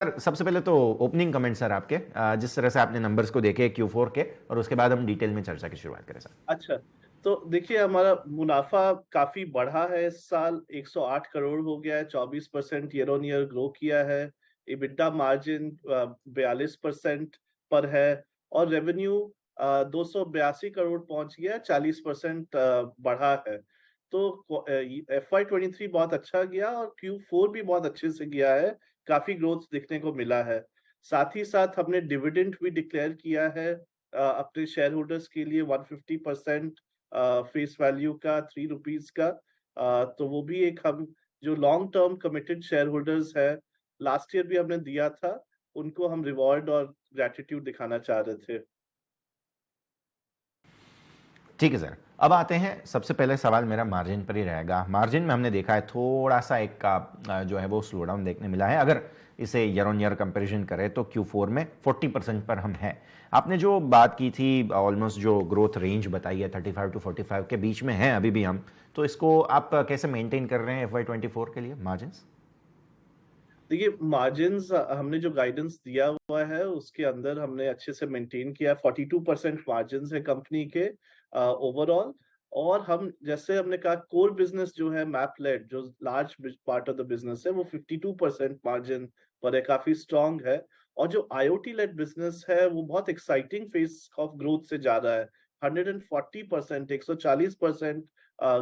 Sir, सबसे पहले तो ओपनिंग कमेंट सर आपके, जिस तरह से आपने नंबर्स को देखे Q4 के, और उसके बाद हम डिटेल में चर्चा की शुरुआत करें सर। अच्छा, तो देखिए हमारा मुनाफा काफी बढ़ा है इस साल। 108 करोड़ हो गया है, 24% ईयर ऑन ईयर ग्रो किया है। EBITDA मार्जिन 42% पर है। और रेवेन्यू 282 करोड़ पहुंच गया, 40% बढ़ा है। तो FY23 बहुत अच्छा गया और Q4 भी बहुत अच्छे से गया है। काफी ग्रोथ देखने को मिला है। साथ ही साथ हमने डिविडेंड भी डिक्लेयर किया है अपने शेयर होल्डर्स के लिए 150% फेस वैल्यू का ₹3 का। तो वो भी एक हम जो long term committed share holders है, लास्ट ईयर भी हमने दिया था, उनको हम रिवॉर्ड और ग्रेटिट्यूड दिखाना चाह रहे थे। ठीक है सर, अब आते हैं, सबसे पहले सवाल मेरा मार्जिन पर ही रहेगा। मार्जिन में हमने देखा है थोड़ा सा एक का जो है वो स्लो डाउन देखने मिला है। अगर इसे ईयर ऑन ईयर कंपेरिजन करें तो Q4 में 40% पर हम हैं। आपने जो बात की थी, ऑलमोस्ट जो ग्रोथ रेंज बताई है 35 to 45 के बीच में है अभी भी हम, तो इसको आप कैसे मेंटेन कर रहे हैं FY24 के लिए मार्जिन? देखिए मार्जिन्स हमने जो गाइडेंस दिया हुआ है उसके अंदर हमने अच्छे से मेंटेन किया। 42% मार्जिन्स है कंपनी के ओवरऑल। और हम जैसे हमने कहा कोर बिजनेस जो है मैपलेट, जो large part of the business है, वो 52% मार्जिन पर है, काफी स्ट्रांग है। और जो आईओटी लेड बिजनेस है वो बहुत एक्साइटिंग फेज ऑफ ग्रोथ से जा रहा है। 140%, 140%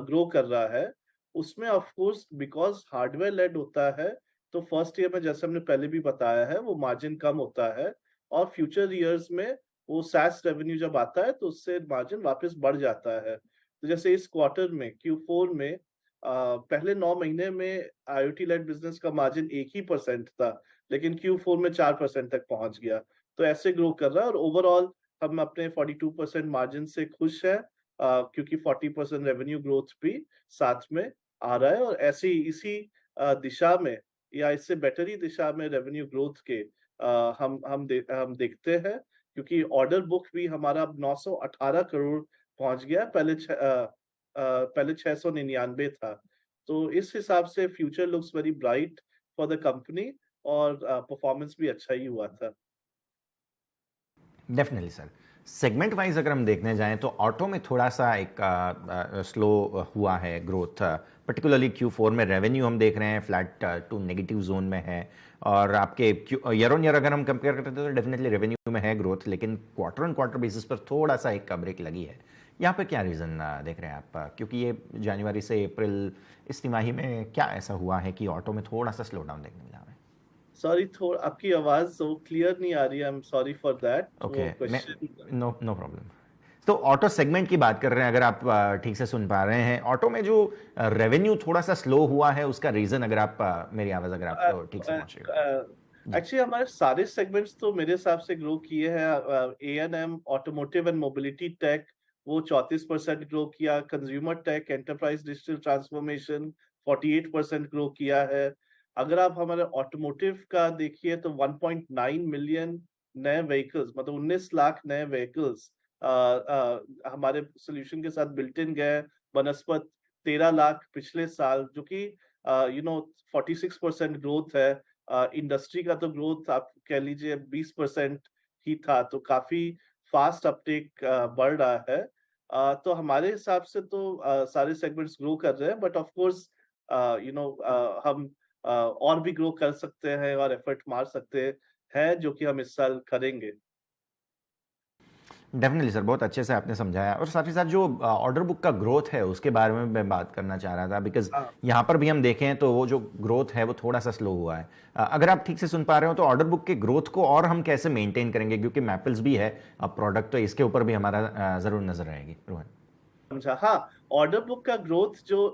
ग्रो कर रहा है। उसमें of course because hardware led होता है, तो फर्स्ट ईयर में जैसे हमने पहले भी बताया है वो मार्जिन कम होता है। और फ्यूचर ईयर्स में वो SaaS रेवेन्यू जब आता है तो उससे मार्जिन वापस बढ़ जाता है। तो जैसे इस क्वार्टर में Q4 में पहले 9 महीने में IoT लेड बिजनेस का मार्जिन 1% था, लेकिन Q4 में 4% तक पहुंच गया। तो ऐसे ग्रो कर रहा है और ओवरऑल हम अपने 42% मार्जिन से खुश है, क्योंकि 40% रेवेन्यू ग्रोथ भी साथ में आ रहा है। और ऐसे ही इसी दिशा में या इससे बेटर ही दिशा में रेवेन्यू ग्रोथ के हम देखते हैं, क्योंकि ऑर्डर बुक भी हमारा अब 918 करोड़ पहुंच गया। पहले 699 था। तो इस हिसाब से future looks very bright for the company. और परफॉर्मेंस भी अच्छा ही हुआ था। Definitely sir. सेगमेंट वाइज अगर हम देखने जाएं तो ऑटो में थोड़ा सा एक स्लो हुआ है ग्रोथ, पर्टिकुलरली Q4 में रेवेन्यू हम देख रहे हैं फ्लैट टू नेगेटिव जोन में है। और आपके ईयर ऑन ईयर अगर हम कंपेयर करते हैं तो डेफिनेटली रेवेन्यू में है ग्रोथ, लेकिन क्वार्टर ऑन क्वार्टर बेसिस पर थोड़ा सा एक ब्रेक लगी है। यहाँ पे क्या रीज़न देख रहे हैं आप, क्योंकि ये जनवरी से अप्रैल इस तिमाही में क्या ऐसा हुआ है कि ऑटो में थोड़ा सा स्लो डाउन देखने मिला हमें? सॉरी, थोड़ा आपकी आवाज वो क्लियर नहीं आ रही है। I am sorry for that, वो ओके, मैं क्वेश्चन। No no problem. तो ऑटो सेगमेंट की बात कर रहे हैं, अगर आप ठीक से सुन पा रहे हैं, ऑटो में जो रेवेन्यू थोड़ा सा स्लो हुआ है उसका रीजन, अगर आप मेरी आवाज अगर आप ठीक से पहुंच रही हो तो जी। एक्चुअली हमारे सारे सेगमेंट्स तो मेरे हिसाब से ग्रो किए हैं। A&M automotive and mobility take वो 34% ग्रो किया। Consumer tech enterprise digital transformation 48% grow किया है। अगर आप हमारे ऑटोमोटिव का देखिए तो 1.9 मिलियन नए व्हीकल्स, मतलब 19 लाख नए व्हीकल्स हमारे सोल्यूशन के साथ बिल्ट इन गए। बनस्पत 13 लाख पिछले साल, जो कि 46% ग्रोथ है। इंडस्ट्री का तो ग्रोथ आप कह लीजिए 20% ही था, तो काफी फास्ट अपटेक बढ़ रहा है। तो हमारे हिसाब से तो सारे सेगमेंट्स ग्रो कर रहे हैं, बट ऑफ कोर्स हम और भी ग्रो कर सकते हैं और एफर्ट मार सकते हैं, जो कि हम इस साल करेंगे। डेफिनेटली सर, बहुत अच्छे से आपने समझाया। और साथ ही साथ जो ऑर्डर बुक का ग्रोथ है उसके बारे में मैं बात करना चाह रहा था, बिकॉज हाँ, यहाँ पर भी हम देखें तो वो जो ग्रोथ है वो थोड़ा सा स्लो हुआ है। अगर आप ठीक से सुन पा रहे हो तो ऑर्डर बुक के ग्रोथ को और हम कैसे मेंटेन करेंगे, क्योंकि मैपल्स भी है अब प्रोडक्ट, तो इसके ऊपर भी हमारा ज़रूर नजर रहेगी रोहन। समझा। हाँ, ऑर्डर बुक का ग्रोथ जो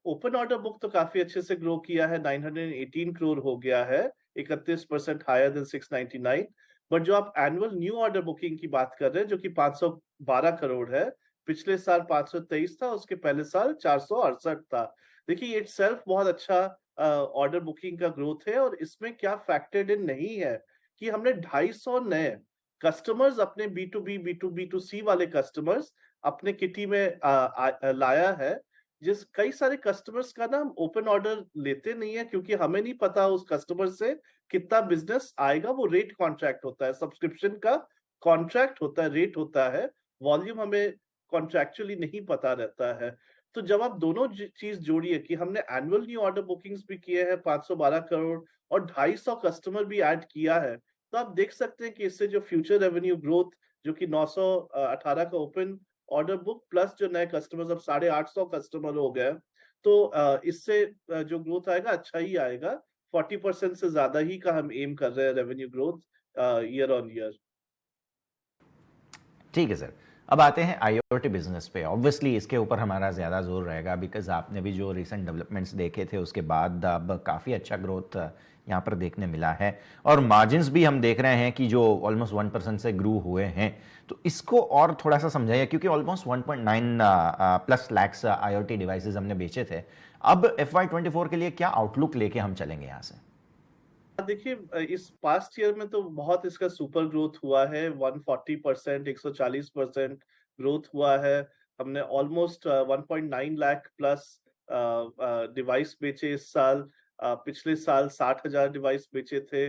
ओपन ऑर्डर बुक तो काफी अच्छे से ग्रो किया है, 918 करोड़ हो गया है, 31% हायर देन 699। बट जो आप एनुअल न्यू ऑर्डर बुकिंग की बात कर रहे हैं, जो कि 512 करोड़ है, पिछले साल 523 था, उसके पहले साल 468 था। देखिए इट सेल्फ बहुत अच्छा ऑर्डर बुकिंग का ग्रोथ है। और इसमें क्या फैक्टर्ड इन नहीं है कि हमने 250 नए कस्टमर्स, अपने B2B B2B2C वाले कस्टमर्स अपने किटी में लाया है, जिस कई सारे कस्टमर्स का ना हम ओपन ऑर्डर लेते नहीं है क्योंकि हमें नहीं पता उस कस्टमर से कितना बिज़नेस आएगा, वो रेट कॉन्ट्रैक्ट होता है, सब्सक्रिप्शन का कॉन्ट्रैक्ट होता है, रेट होता है, वॉल्यूम हमें कॉन्ट्रैक्चुअली नहीं पता रहता है। तो जब आप दोनों चीज़ जोड़िए कि हमने एनुअल न्यू ऑर्डर बुकिंग्स भी किए हैं 512 करोड़ और 250 कस्टमर भी ऐड किया है, तो आप देख सकते हैं कि इससे जो फ्यूचर रेवेन्यू ग्रोथ जो कि 918 का ओपन ऑर्डर बुक प्लस जो नए कस्टमर्स अब 850 कस्टमर हो गए, तो इससे जो ग्रोथ आएगा अच्छा ही आएगा। 40% से ज़्यादा ही का हम एम कर रहे हैं revenue growth year on year. ठीक है सर। अब आते हैं आईओटी बिजनेस पे। ऑब्वियसली इसके ऊपर हमारा ज़्यादा जोर रहेगा बिकॉज आपने भी जो रिसेंट डेवलपमेंट्स देखे थे उसके बाद अब काफ़ी अच्छा ग्रोथ यहाँ पर देखने मिला है और मार्जिन्स भी हम देख रहे हैं कि जो ऑलमोस्ट 1% से ग्रू हुए हैं। तो इसको और थोड़ा सा समझाइए क्योंकि almost 1.9 plus lakhs IoT devices हमने बेचे थे। अब FY24 के लिए क्या आउटलुक लेके हम चलेंगे यहाँ से? देखिए इस पास्ट ईयर में तो बहुत इसका सुपर ग्रोथ हुआ है 140% 140% ग्रोथ हुआ है। हमने ऑलमोस्ट 1.9 लाख प्लस डिवाइस बेचे इस साल। पिछले साल 60,000 डिवाइस बेचे थे।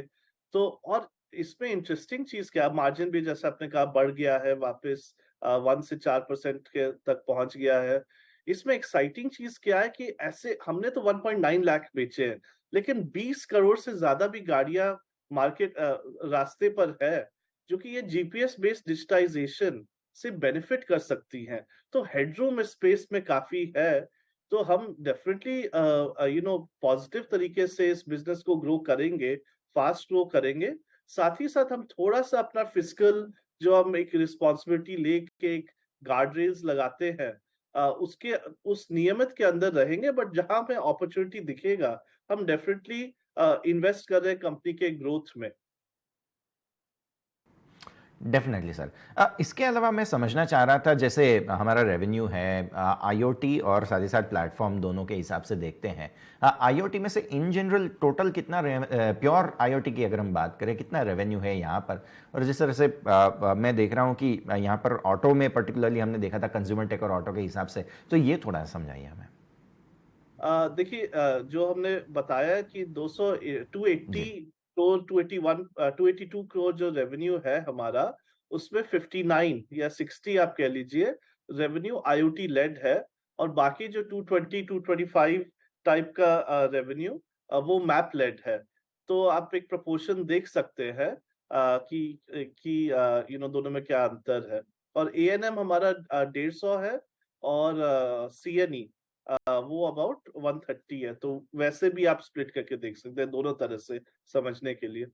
तो और इसमें इंटरेस्टिंग चीज क्या, मार्जिन भी जैसे आपने कहा बढ़ गया है वापस 1 से 4% के तक पहुंच गया है। इसमें एक्साइटिंग चीज क्या है कि ऐसे हमने तो 1.9 लाख बेचे हैं, लेकिन 20 करोड़ से ज्यादा भी गाड़ियां मार्केट रास्ते पर है, जो कि ये जीपीएस बेस्ड डिजिटाइजेशन से बेनिफिट कर सकती हैं। तो हेडरूम स्पेस में काफी है। तो हम डेफिनेटली पॉजिटिव तरीके से इस बिजनेस को ग्रो करेंगे, फास्ट ग्रो करेंगे। साथ ही साथ हम थोड़ा सा अपना फिजिकल जो हम एक रिस्पॉन्सिबिलिटी लेके एक गार्ड रेल्स लगाते हैं, उसके उस नियमित के अंदर रहेंगे, बट जहां पे अपॉर्चुनिटी दिखेगा हम डेफिनेटली इन्वेस्ट कर रहे हैं कंपनी के ग्रोथ में। Definitely sir. इसके अलावा मैं समझना चाह रहा था जैसे हमारा रेवेन्यू है आईओटी और साथ ही साथ प्लेटफॉर्म दोनों के हिसाब से देखते हैं। आईओटी में से इन जनरल टोटल कितना प्योर आईओटी की अगर हम बात करें कितना रेवेन्यू है यहाँ पर? और जिस तरह से मैं देख रहा हूँ कि यहाँ पर ऑटो में पर्टिकुलरली हमने देखा था कंज्यूमर टेक और ऑटो के हिसाब से, तो ये थोड़ा समझाइए हमें। देखिए जो हमने बताया कि 280 जी। करोड़ 281 282 करोड़ जो रेवेन्यू है हमारा, उसमें 59 या 60 आप कह लीजिए रेवेन्यू आईओटी लेड है, और बाकी जो 220 225 टाइप का रेवेन्यू वो मैप लेड है। तो आप एक प्रोपोर्शन देख सकते हैं कि दोनों में क्या अंतर है। और एएनएम हमारा 150 है और सीएनई वो अबाउट 130 है। तो वैसे भी आप स्प्लिट करके देख सकते हैं दोनों तरह से समझने के लिए।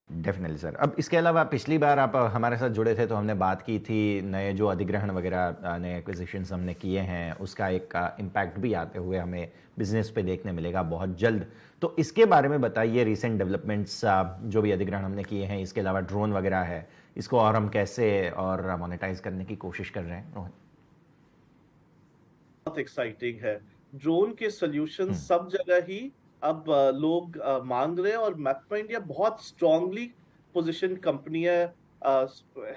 Definitely sir. अब इसके अलावा पिछली बार आप हमारे साथ जुड़े थे तो हमने बात की थी नए जो अधिग्रहण वगैरह नए एक्विजिशंस हमने किए हैं उसका एक इम्पैक्ट भी आते हुए हमें बिजनेस पे देखने मिलेगा बहुत जल्द। तो इसके बारे में बताइए रिसेंट डेवलपमेंट्स जो भी अधिग्रहण हमने किए हैं, इसके अलावा ड्रोन वगैरह है, इसको और हम कैसे और मोनेटाइज करने की कोशिश कर रहे हैं रोहन? बहुत एक्साइटिंग है। ड्रोन के सॉल्यूशन हम्म। सब जगह ही अब लोग मांग रहे हैं, और मैपमा इंडिया बहुत स्ट्रांगली पोजीशन कंपनी है,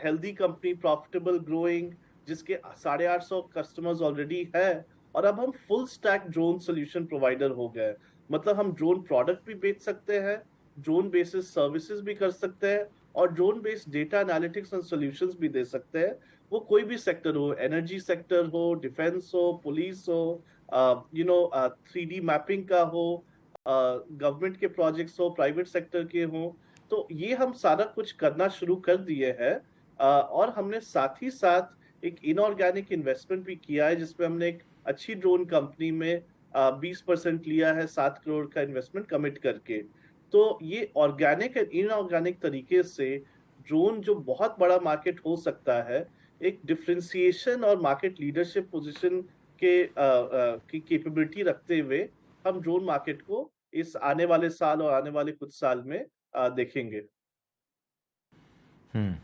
हेल्दी कंपनी, प्रॉफिटेबल, ग्रोइंग, जिसके 850 कस्टमर्स ऑलरेडी है। और अब हम full stack drone solution provider हो गए। मतलब हम ड्रोन प्रोडक्ट भी बेच सकते हैं, ड्रोन बेसिस सर्विसेज भी कर सकते हैं, और drone based data analytics and solutions भी दे सकते हैं। वो कोई भी सेक्टर हो, एनर्जी सेक्टर हो, डिफेंस हो, पुलिस हो, 3D मैपिंग का हो, गवर्नमेंट के प्रोजेक्ट्स हो, प्राइवेट सेक्टर के हो। तो ये हम सारा कुछ करना शुरू कर दिए हैं। और हमने साथ ही साथ एक इनऑर्गेनिक इन्वेस्टमेंट भी किया है, जिसमें हमने एक अच्छी ड्रोन कंपनी में 20% लिया है, 7 करोड़ का इन्वेस्टमेंट कमिट करके। तो ये ऑर्गेनिक एंड इनऑर्गेनिक तरीके से ड्रोन जो बहुत बड़ा मार्केट हो सकता है, एक डिफरेंशिएशन और मार्केट लीडरशिप पोजीशन की कैपेबिलिटी रखते हुए हम ड्रोन मार्केट को इस आने वाले साल और आने वाले कुछ साल में देखेंगे। हम्म।